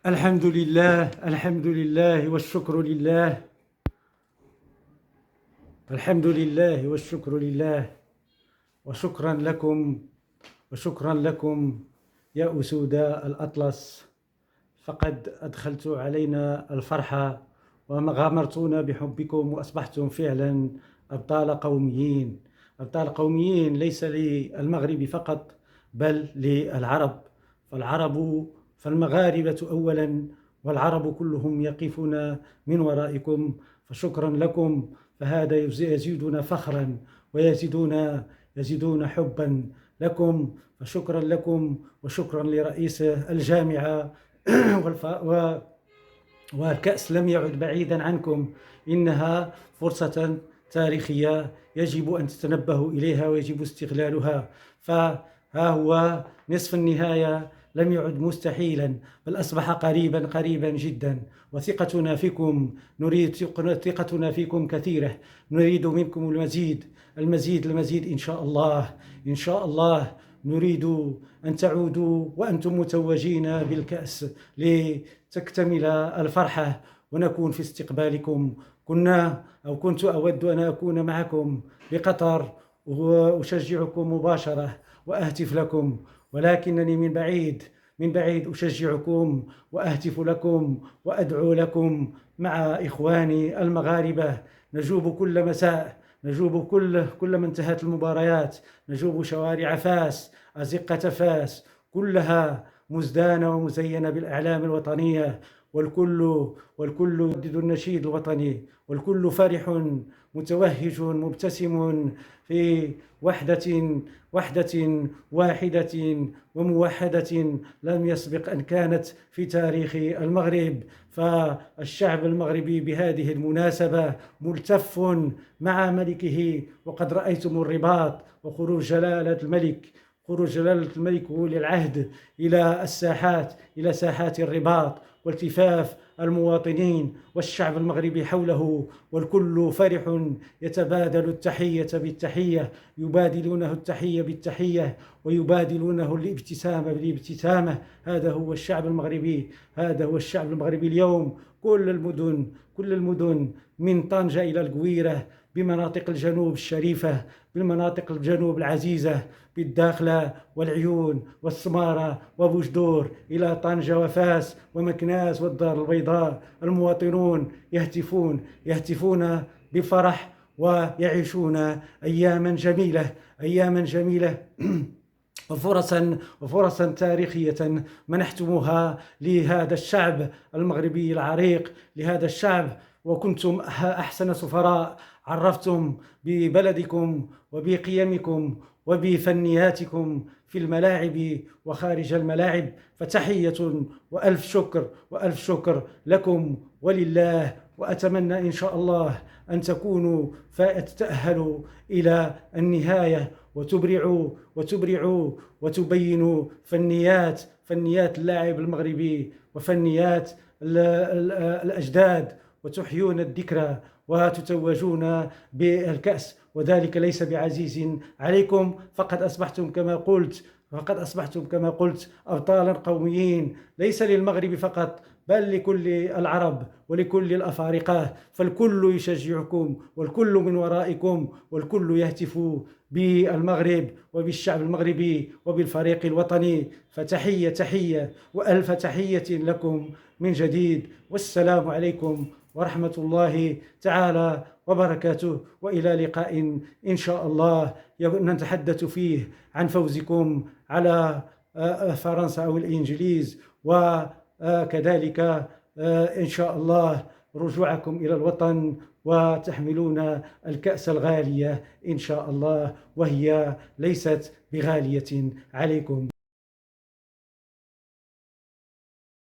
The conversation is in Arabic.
الحمد لله، الحمد لله والشكر لله. الحمد لله والشكر لله. وشكرا لكم، وشكرا لكم يا أسود الأطلس، فقد أدخلت علينا الفرحة وغامرتونا بحبكم وأصبحتم فعلا أبطال قوميين. أبطال قوميين ليس للمغرب فقط بل للعرب. فالمغاربة أولا، والعرب كلهم يقفون من ورائكم، فشكرا لكم. فهذا يزيدنا فخرا ويزيدون حبا لكم. فشكرا لكم، وشكرا لرئيس الجامعة والكأس لم يعد بعيدا عنكم. إنها فرصة تاريخية يجب أن تتنبهوا إليها ويجب استغلالها. فها هو نصف النهاية لم يعد مستحيلا، بل أصبح قريبا جدا. وثقتنا فيكم ثقتنا فيكم كثيرة. نريد منكم المزيد إن شاء الله. إن شاء الله نريد أن تعودوا وأنتم متوجين بالكأس لتكتمل الفرحة ونكون في استقبالكم. كنت أود أن أكون معكم بقطر وأشجعكم مباشرة وأهتف لكم، ولكنني من بعيد أشجعكم وأهتف لكم وأدعو لكم مع إخواني المغاربة. نجوب كل مساء، نجوب كل ما انتهت المباريات، نجوب شوارع فاس، أزقة فاس، كلها مزدانة ومزينة بالأعلام الوطنية، والكل يردد النشيد الوطني، والكل فرح متوهج مبتسم في وحدة واحدة وموحدة لم يسبق أن كانت في تاريخ المغرب. فالشعب المغربي بهذه المناسبة ملتف مع ملكه، وقد رأيتم الرباط وخروج جلالة الملك ولي العهد إلى ساحات الرباط، والتفاف المواطنين والشعب المغربي حوله، والكل فرح يتبادل التحية بالتحية، يبادلونه التحية بالتحية ويبادلونه الابتسامة بالابتسامة. هذا هو الشعب المغربي اليوم. كل المدن من طنجة إلى القويرة، بمناطق الجنوب الشريفة، بالمناطق الجنوب العزيزة، بالداخلة والعيون والسمارة وبوجدور إلى طنجة وفاس ومكناس والدار البيضاء، المواطنون يهتفون بفرح ويعيشون أياما جميلة وفرصا تاريخية منحتموها لهذا الشعب المغربي العريق، لهذا الشعب. وكنتم أحسن سفراء، عرفتم ببلدكم وبقيمكم وبفنياتكم في الملاعب وخارج الملاعب. فتحية وألف شكر لكم ولله. وأتمنى إن شاء الله أن تتأهلوا إلى النهاية وتبرعوا وتبينوا فنيات اللاعب المغربي وفنيات الأجداد، وتحيون الذكرى وتتوجون بالكأس، وذلك ليس بعزيز عليكم. فقد أصبحتم كما قلت أبطالا قوميين، ليس للمغرب فقط بل لكل العرب ولكل الأفارقة. فالكل يشجعكم، والكل من ورائكم، والكل يهتف بالمغرب وبالشعب المغربي وبالفريق الوطني. فتحية وألف تحية لكم من جديد، والسلام عليكم ورحمة الله تعالى وبركاته. وإلى لقاء إن شاء الله نتحدث فيه عن فوزكم على فرنسا أو الإنجليز، وكذلك إن شاء الله رجوعكم إلى الوطن وتحملون الكأس الغالية إن شاء الله، وهي ليست بغالية عليكم.